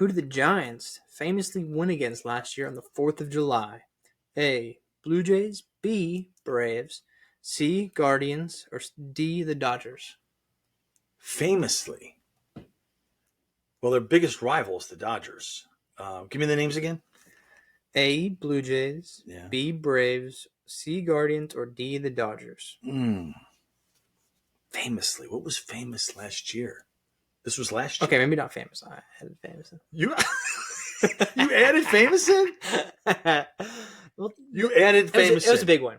Who did the Giants famously win against last year on the 4th of July? A. Blue Jays, B. Braves, C. Guardians, or D. the Dodgers? Famously. Well, their biggest rival is the Dodgers. Give me the names again. A. Blue Jays, Yeah. B. Braves, C. Guardians, or D. the Dodgers? Famously. What was famous last year? This was last year. Okay, maybe not famous. I added famous in. You added famous in? Well, You added famous It was a big one.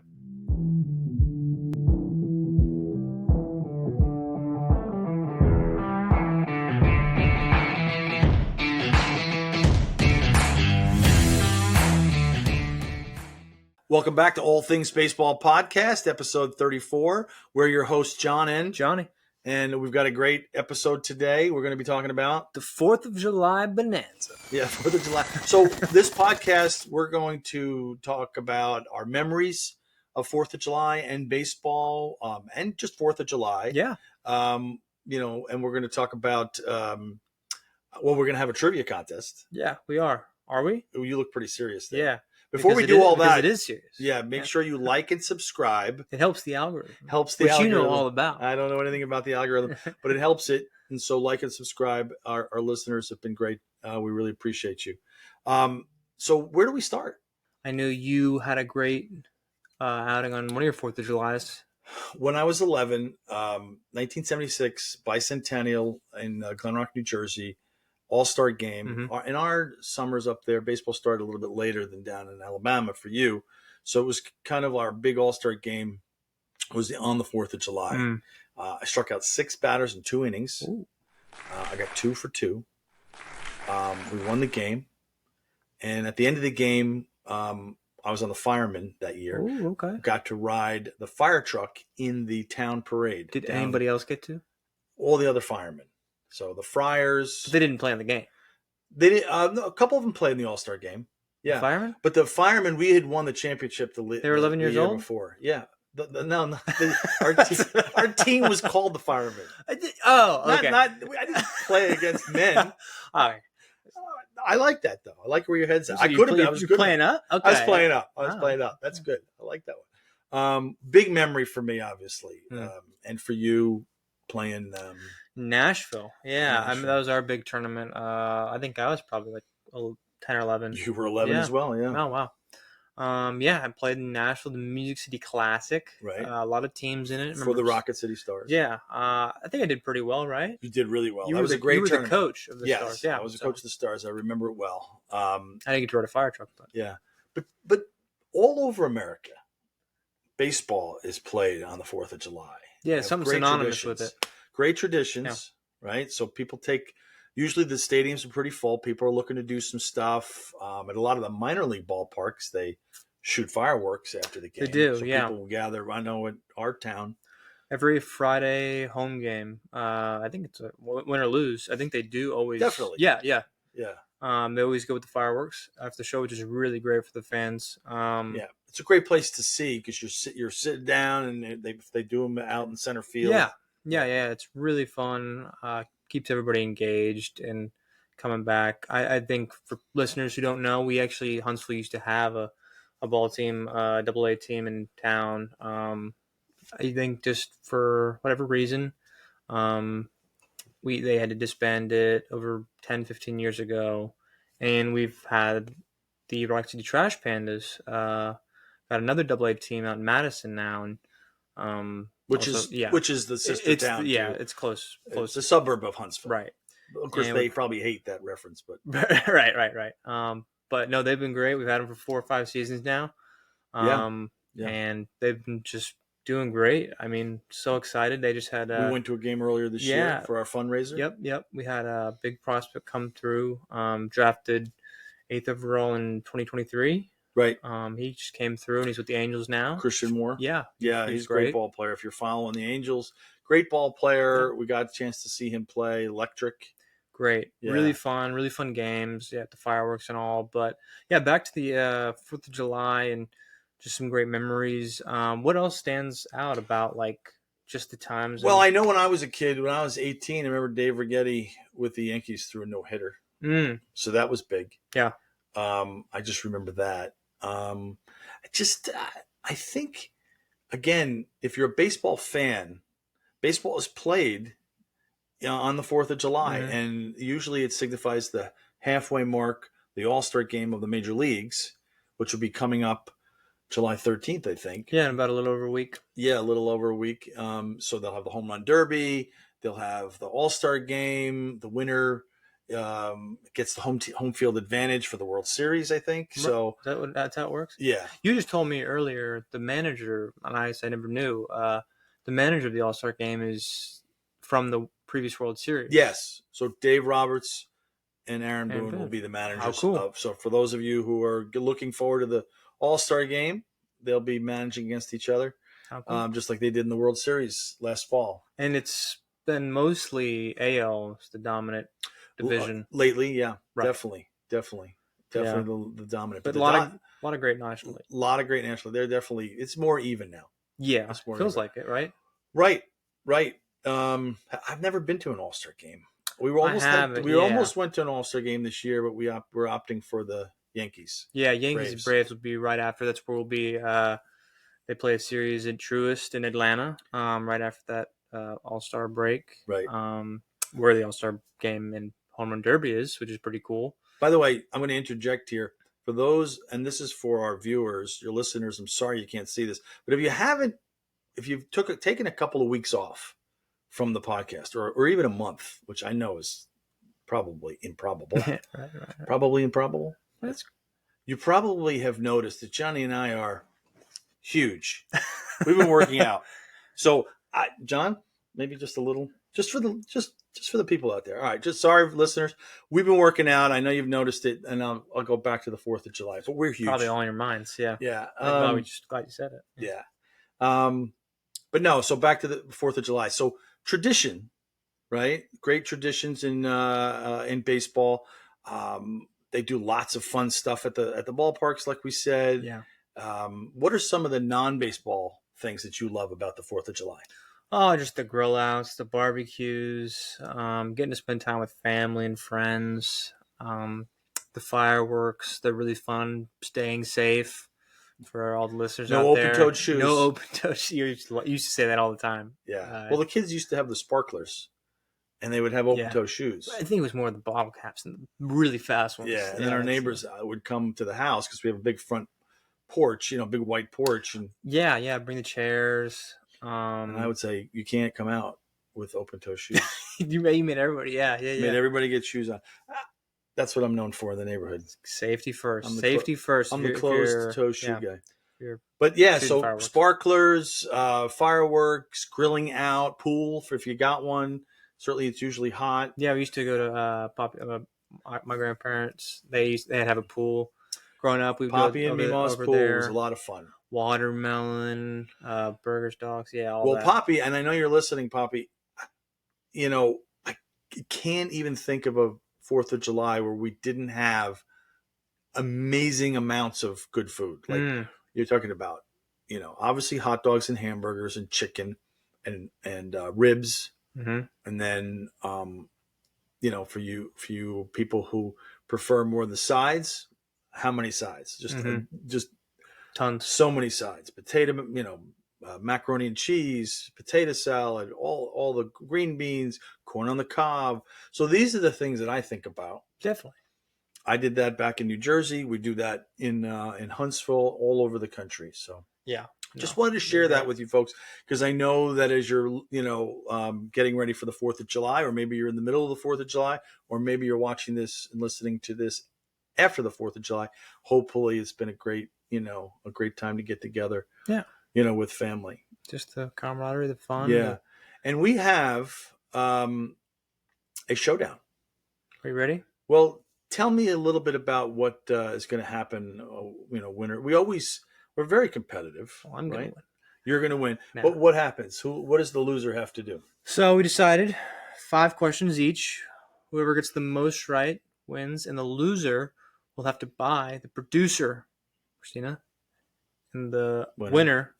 Welcome back to All Things Baseball Podcast, episode 34. We're your hosts, John and Johnny. And we've got a great episode today. We're going to be talking about the 4th of July bonanza. Yeah, 4th of July. So this podcast, we're going to talk about our memories of 4th of July and baseball, and just 4th of July. Yeah. And we're going to talk about, we're going to have a trivia contest. Yeah, we are. Are we? You look pretty serious there. Yeah. Before we do all that, it is serious. Yeah, make sure you like and subscribe. It helps the algorithm. Which you know all about. I don't know anything about the algorithm, but it helps it. And so like and subscribe. Our listeners have been great. We really appreciate you. So where do we start? I know you had a great outing on one of your 4th of Julys. When I was 11, 1976 bicentennial in Glen Rock, New Jersey. All-star game. Mm-hmm. In our summers up there, baseball started a little bit later than down in Alabama for you. So it was kind of our big all-star game was on the 4th of July. I struck out 6 batters in 2 innings. I got 2 for 2. We won the game. And at the end of the game, I was on the fireman that year. Ooh, okay. Got to ride the fire truck in the town parade. Did anybody else get to? All the other firemen. So the Friars. But they didn't play in the game. They did. No, a couple of them played in the All-Star game. Yeah, the firemen. But the firemen, we had won the championship. They were 11 years old before. Yeah. Our team was called the Firemen. Okay. I didn't play against men. All right. I like that though. I like where your head's at. So I could have been. I was good playing up. Okay. I was playing up. That's good. I like that one. Big memory for me, obviously, and for you playing. Nashville. Yeah. Nashville. I mean, that was our big tournament. I think I was probably like 10 or 11. You were 11 as well, yeah. Oh, wow. I played in Nashville, the Music City Classic. Right. A lot of teams in it. For the Rocket City Stars. Yeah. I think I did pretty well, right? You did really well. That was a great tournament. You were the coach of the Stars. Yeah, I was the coach of the Stars. I remember it well. I didn't get to ride a fire truck. But. Yeah. But all over America, baseball is played on the 4th of July. Yeah, something synonymous with it. Great traditions, right? So people usually the stadiums are pretty full. People are looking to do some stuff. At a lot of the minor league ballparks, they shoot fireworks after the game. They do, so yeah. People will gather. I know at our town. Every Friday home game, I think it's a win or lose. I think they do always. Definitely. Yeah. They always go with the fireworks after the show, which is really great for the fans. It's a great place to see because you're sitting down and they do them out in center field. Yeah. It's really fun. Keeps everybody engaged and coming back. I think for listeners who don't know, we actually Huntsville used to have a ball team, AA team in town. I think just for whatever reason, they had to disband it over 10, 15 years ago, and we've had the Rock City Trash Pandas. Got another AA team out in Madison now, and which is the sister town. It's close. It's a suburb of Huntsville, right? Of course, they probably hate that reference, but right. But no, they've been great. We've had them for 4 or 5 seasons now, and they've been just doing great. I mean, so excited. They just had. We went to a game earlier this year for our fundraiser. Yep. We had a big prospect come through. Drafted 8th overall in 2023. Right. He just came through and he's with the Angels now. Christian Moore. Yeah, he's a great ball player. If you're following the Angels, great ball player. Yeah. We got a chance to see him play. Electric. Great. Yeah. Really fun games. Yeah, the fireworks and all. But yeah, back to the 4th of July and just some great memories. What else stands out about just the times? Well, I know when I was a kid, when I was 18, I remember Dave Righetti with the Yankees threw a no-hitter. So that was big. Yeah. I just remember that. I think, again, if you're a baseball fan, baseball is played on the 4th of July, Mm-hmm. and usually it signifies the halfway mark, the All-Star game of the major leagues, which will be coming up July 13th, I think. Yeah, in about a little over a week. Yeah, a little over a week. So they'll have the home run derby. They'll have the All-Star game. The winner gets the home field advantage for the World Series, I think. So that's how it works? yeah. You just told me earlier the manager, and I never knew, the manager of the All-Star game is from the previous World Series. Yes. So Dave Roberts and Aaron And Boone will be the managers. How cool. So for those of you who are looking forward to the All-Star game, they'll be managing against each other, How cool. just like they did in the World Series last fall. And it's been mostly AL, the dominant division. Lately, yeah. Right. Definitely Yeah. the dominant. But a lot of great national league. A lot of great national. They're definitely, it's more even now. Yeah, it feels like it, right? Right. I've never been to an All-Star game. We almost went to an All-Star game this year, but we're opting for the Yankees. Yeah, Yankees Braves will be right after. That's where we'll be. They play a series at Truist in Atlanta, right after that All-Star break. Right. Where the All-Star game and home run derby is, which is pretty cool. By the way, I'm going to interject here for those, and this is for our viewers, your listeners. I'm sorry you can't see this, but if you've taken a couple of weeks off from the podcast, or even a month, which I know is probably improbable, right. Probably improbable. You probably have noticed that Johnny and I are huge. We've been working out. So, John, maybe just a little, just for the people out there. All right, just sorry, listeners. We've been working out. I know you've noticed it, and I'll go back to the 4th of July. But we're huge. Probably all in your minds. Yeah. Yeah. Well, we're just glad you said it. Yeah. But no. So back to the 4th of July. So tradition, right? Great traditions in baseball. They do lots of fun stuff at the ballparks, like we said. Yeah. What are some of the non-baseball things that you love about the 4th of July? Oh, just the grill outs, the barbecues, getting to spend time with family and friends, the fireworks. They're really fun. Staying safe for all the listeners out there. No open-toed shoes. No open-toed shoes. You used to say that all the time. Yeah. Well, the kids used to have the sparklers, and they would have open-toe shoes. I think it was more the bottle caps and the really fast ones. Yeah, and then our neighbors would come to the house because we have a big front porch, big white porch. And yeah, bring the chairs. And I would say you can't come out with open-toe shoes. You made everybody, Made everybody get shoes on. That's what I'm known for in the neighborhood. Safety first. I'm the closed-toe shoe guy. But so fireworks. Sparklers, fireworks, grilling out, pool if you got one. Certainly, it's usually hot. Yeah, we used to go to my grandparents. They'd have a pool. Growing up, we would Poppy go and Mima's over pool there. was a lot of fun. Watermelon, burgers, dogs, all that. Well, Poppy, and I know you're listening, Poppy. I can't even think of a 4th of July where we didn't have amazing amounts of good food. Like you're talking about, obviously hot dogs and hamburgers and chicken and ribs. Mm-hmm. And then, for you people who prefer more the sides, how many sides? Just tons. So many sides. Potato, macaroni and cheese, potato salad, all the green beans, corn on the cob. So these are the things that I think about. Definitely. I did that back in New Jersey. We do that in Huntsville, all over the country. So yeah. Just wanted to share that with you folks, because I know that as you're, getting ready for the 4th of July, or maybe you're in the middle of the 4th of July, or maybe you're watching this and listening to this after the 4th of July. Hopefully it's been a great time to get together, with family. Just the camaraderie, the fun. Yeah. And we have a showdown. Are you ready? Well, tell me a little bit about what is going to happen, winner. We're very competitive. Well, I'm going to win. You're going to win. No. But what happens? What does the loser have to do? So we decided 5 questions each. Whoever gets the most right wins, and the loser will have to buy the producer, Christina, and the winner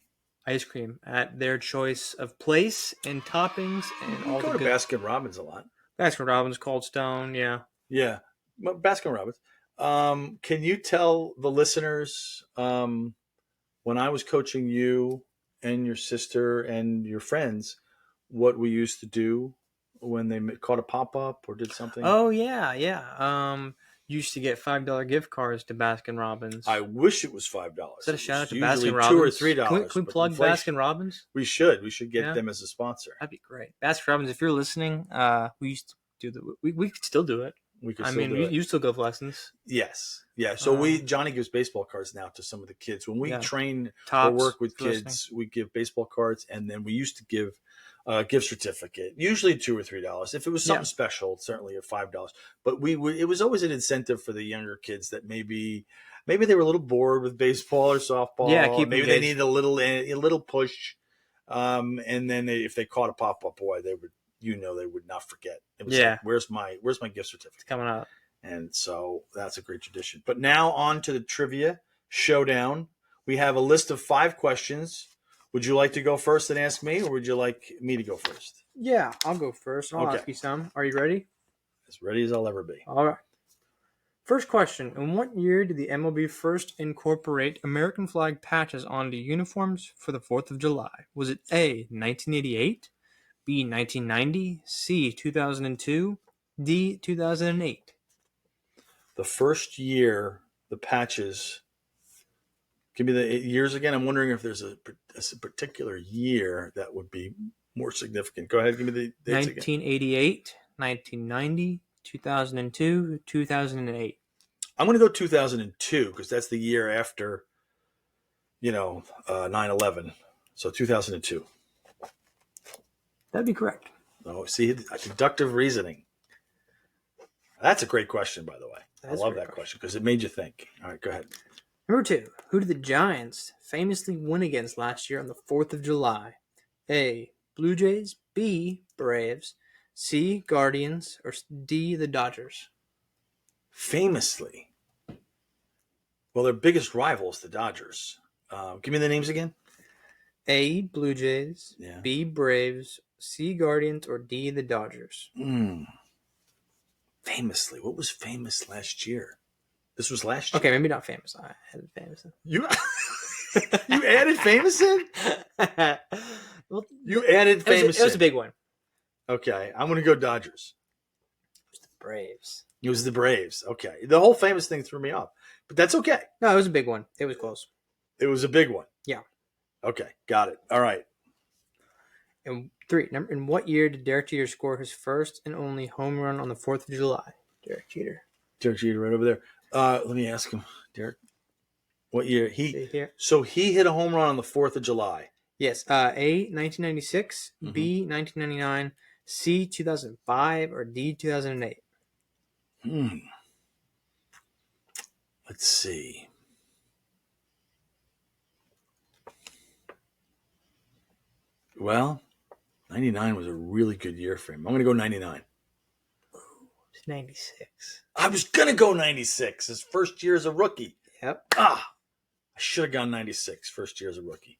ice cream at their choice of place and toppings and all the good. Go to Baskin Robbins a lot. Baskin Robbins, Cold Stone, yeah. Yeah. Baskin Robbins. Can you tell the listeners when I was coaching you and your sister and your friends what we used to do when they caught a pop up or did something? Oh yeah, yeah. Used to get $5 gift cards to Baskin Robbins. I wish it was $5. Is that a It shout out was to usually Baskin $2 or Robbins? $3. Can we But plug inflation, Baskin Robbins? we should get Yeah, them as a sponsor. that'd be great. Baskin Robbins, if you're listening, we used to do we could still do it. We could I still mean, do it. you still go for lessons. Yes, yeah. So Johnny gives baseball cards now to some of the kids. When we train or work with kids, we give baseball cards, and then we used to give a gift certificate, usually $2 or $3. If it was something special, certainly at $5. But it was always an incentive for the younger kids that maybe they were a little bored with baseball or softball. Yeah, maybe they needed a little push. And then if they caught a pop up, boy, they would. They would not forget. It was like, where's my gift certificate? It's coming up. And so that's a great tradition. But now on to the trivia showdown. We have a list of 5 questions. Would you like to go first and ask me, or would you like me to go first? Yeah, I'll go first. I'll ask you some. Are you ready? As ready as I'll ever be. All right. First question. In what year did the MLB first incorporate American flag patches onto uniforms for the 4th of July? Was it A, 1988, B, 1990, C, 2002, D, 2008? The first year the patches, give me the years again. I'm wondering if there's a particular year that would be more significant. Go ahead, give me the dates 1988, 1990, 2002, 2008. I'm going to go 2002 because that's the year after, 9/11. So 2002. That'd be correct. Oh, see, deductive reasoning. That's a great question, by the way. I love that question because it made you think. All right, go ahead. Number 2. Who did the Giants famously win against last year on the 4th of July? A, Blue Jays, B, Braves, C, Guardians, or D, the Dodgers? Famously. Well, their biggest rivals, the Dodgers. Give me the names again. A, Blue Jays, B, Braves, C, Guardians, or D, the Dodgers? Famously. What was famous last year? This was last year. Okay, maybe not famous. I added famous in. You added famous in? Well, you added famous in. It was a big one. Okay, I'm going to go Dodgers. It was the Braves. It was the Braves. Okay. The whole famous thing threw me off. But that's okay. No, it was a big one. It was close. It was a big one. Yeah. Okay, got it. All right. And 3. In what year did Derek Jeter score his first and only home run on the 4th of July? Derek Jeter right over there. Let me ask him, Derek. What year? So he hit a home run on the 4th of July. Yes. A, 1996, B, 1999, C, 2005, or D, 2008? Let's see. Well, 99 was a really good year for him. I'm going to go 99. It's 96. I was going to go 96. His first year as a rookie. Yep. I should have gone 96. First year as a rookie.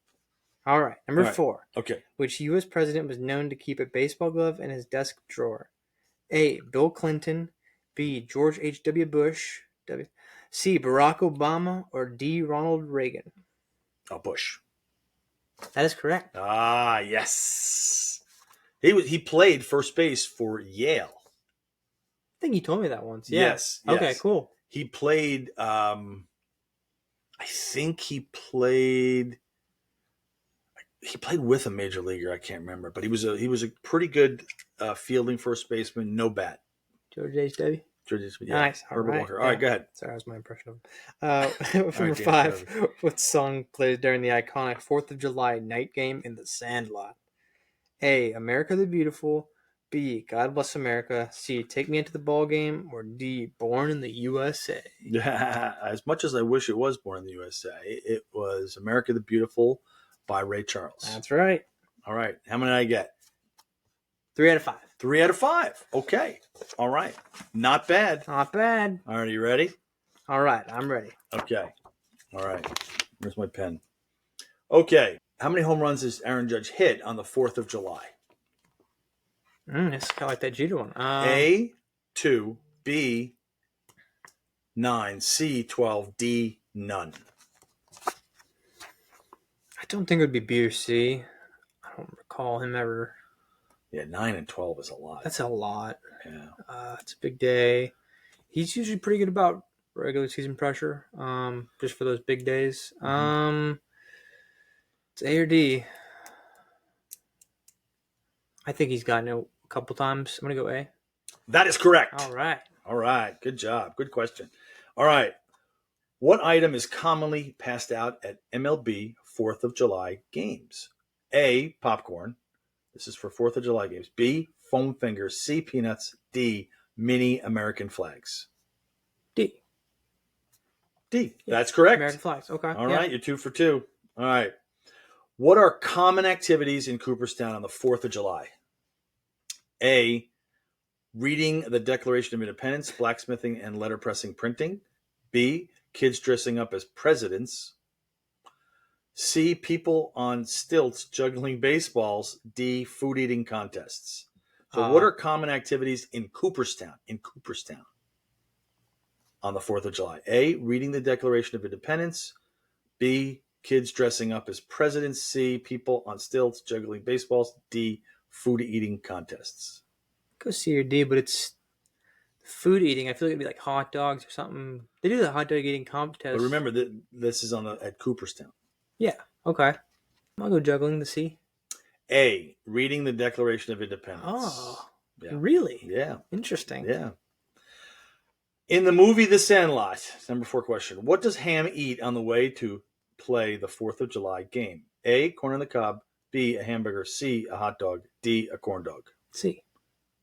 All right. Number 4. Okay. Which U.S. president was known to keep a baseball glove in his desk drawer? A, Bill Clinton, B, George H.W. Bush, C, Barack Obama, or D, Ronald Reagan? Bush. That is correct. Yes. He played first base for Yale. I think you told me that once. Yeah. Yes. Okay, cool. He played, I think he played with a major leaguer. I can't remember, but he was a pretty good fielding first baseman, no bat. George H.W. Yeah. Nice. Herbert Walker. All right, go ahead. Sorry, that was my impression of him. Number 5, what song plays during the iconic 4th of July night game in the Sandlot? A, America the Beautiful, B, God Bless America, C, Take Me Into the Ball Game, or D, Born in the USA? As much as I wish it was Born in the USA, it was America the Beautiful by Ray Charles. That's right. All right. How many did I get? 3 out of 5. 3 out of 5. Okay. All right. Not bad. Not bad. All right. Are you ready? All right. I'm ready. Okay. All right. Where's my pen? Okay. How many home runs does Aaron Judge hit on the 4th of July? It's kind of like that Jeter one. A, 2, B, 9, C, 12, D, none. I don't think it would be B or C. I don't recall him ever. Yeah, 9 and 12 is a lot. That's a lot. Yeah. It's a big day. He's usually pretty good about regular season pressure, just for those big days. It's A or D. I think he's gotten it a couple times. I'm going to go A. That is correct. All right. All right. Good job. Good question. All right. What item is commonly passed out at MLB 4th of July games? A, popcorn. This is for 4th of July games. B, foam fingers. C, peanuts. D, mini American flags. D. D. Yeah. That's correct. American flags. Okay. All right. You're 2 for 2. All right. What are common activities in Cooperstown on the 4th of July? A, reading the Declaration of Independence, blacksmithing and letterpressing printing. B, kids dressing up as presidents. C, people on stilts juggling baseballs. D, food eating contests. So what are common activities in Cooperstown? On the 4th of July. A, reading the Declaration of Independence. B, kids dressing up as presidents. C, people on stilts juggling baseballs. D, food eating contests. Go C or D, but it's food eating. I feel like it'd be like hot dogs or something. They do the hot dog eating contest. But remember that this is at Cooperstown. Yeah. Okay. I'll go juggling the C. A, reading the Declaration of Independence. Oh, yeah. Really? Yeah. Interesting. Yeah. In the movie The Sandlot, number 4 question, what does Ham eat on the way to play the 4th of July game? A, corn on the cob. B, a hamburger. C, a hot dog. D, a corn dog. C.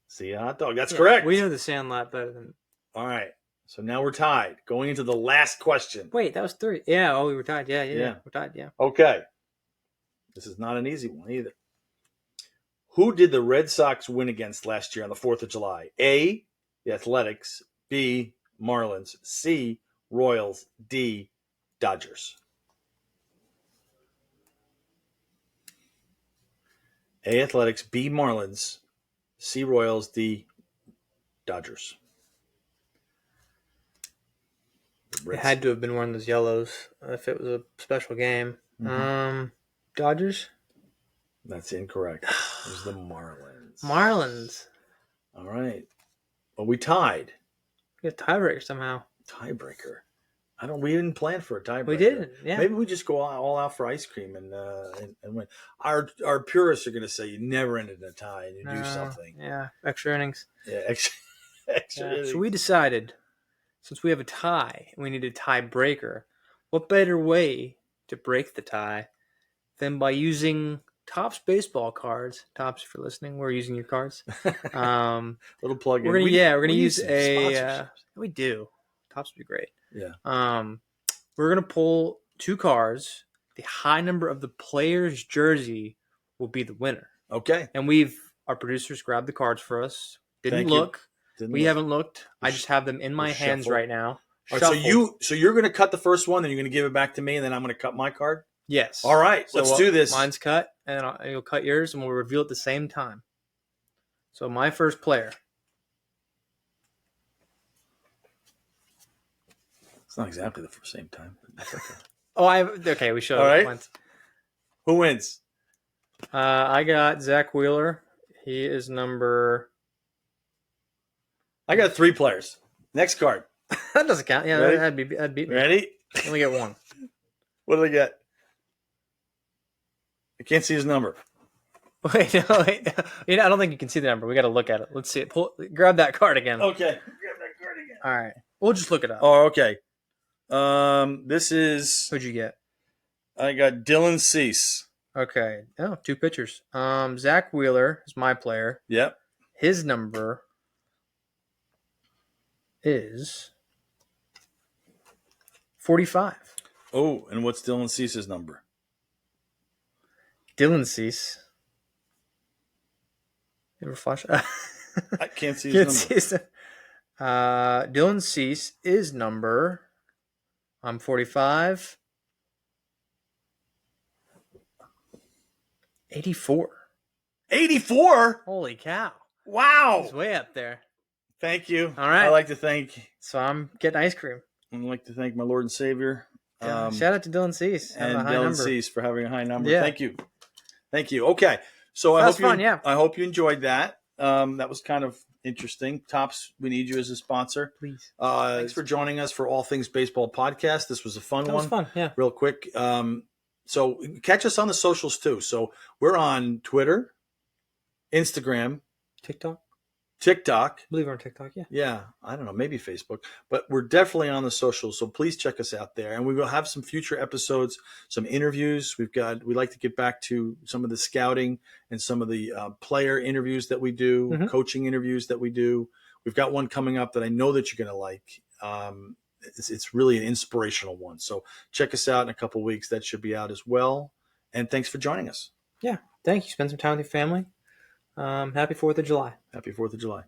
C, a hot dog. That's correct. We know The Sandlot better than... All right. So now we're tied. Going into the last question. Wait, that was 3. Yeah, we were tied. Yeah. We're tied, yeah. Okay. This is not an easy one either. Who did the Red Sox win against last year on the 4th of July? A, the Athletics. B, Marlins. C, Royals. D, Dodgers. A, Athletics. B, Marlins. C, Royals. D, Dodgers. It had to have been one of those yellows if it was a special game. Mm-hmm. Dodgers? That's incorrect. It was the Marlins. Marlins. All right. Well, we tied. We got a tiebreaker somehow. Tiebreaker. We didn't plan for a tiebreaker. We didn't. Yeah. Maybe we just go all out for ice cream and win. Our purists are going to say you never ended in a tie and you do something. Yeah. Extra innings. Yeah. Extra innings. So we decided, since we have a tie and we need a tiebreaker, what better way to break the tie than by using Topps baseball cards. Topps, if you're listening, we're using your cards. Little plug in. We're gonna use a. We do. Topps would be great. Yeah. We're gonna pull 2 cards. The high number of the player's jersey will be the winner. Okay. And our producers grabbed the cards for us. Didn't look. We haven't looked. I just have them in my hands right now. All right, so you're going to cut the first one, then you're going to give it back to me, and then I'm going to cut my card? Yes. All right, let's do this. Mine's cut, and you'll cut yours, and we'll reveal at the same time. So my first player. It's not exactly the same time, but that's okay. Okay, we showed All right. once. Who wins? I got Zach Wheeler. He is number... I got 3 players. Next card. That doesn't count. Yeah, that'd beat me. Ready? Only get 1. What do they get? I can't see his number. Wait. I don't think you can see the number. We got to look at it. Let's see it. Grab that card again. Okay. Grab that card again. All right. We'll just look it up. Oh, okay. This is... Who'd you get? I got Dylan Cease. Okay. Oh, 2 pitchers. Zach Wheeler is my player. Yep. His number is 45. Oh, and what's Dylan Cease's number? Dylan Cease. You ever flash? I can't see his number. Dylan Cease is number... I'm 45. 84. 84? Holy cow. Wow. He's way up there. Thank you. All right. I'd like to thank... So I'm getting ice cream. I'd like to thank my Lord and Savior. Shout out to Dylan Cease. And Dylan Cease for having a high number. Yeah. Thank you. Thank you. Okay. So I hope you enjoyed that. That was kind of interesting. Tops, we need you as a sponsor. Please. Thanks for joining us for All Things Baseball podcast. This was a fun one. That was fun, yeah. Real quick. So catch us on the socials too. So we're on Twitter, Instagram, TikTok. I believe we're on TikTok, yeah. Yeah, I don't know, maybe Facebook, but we're definitely on the socials. So please check us out there, and we will have some future episodes, some interviews. We'd like to get back to some of the scouting and some of the player interviews that we do, coaching interviews that we do. We've got one coming up that I know that you're going to like. It's really an inspirational one. So check us out in a couple of weeks. That should be out as well. And thanks for joining us. Yeah, thank you. Spend some time with your family. Happy 4th of July. Happy 4th of July.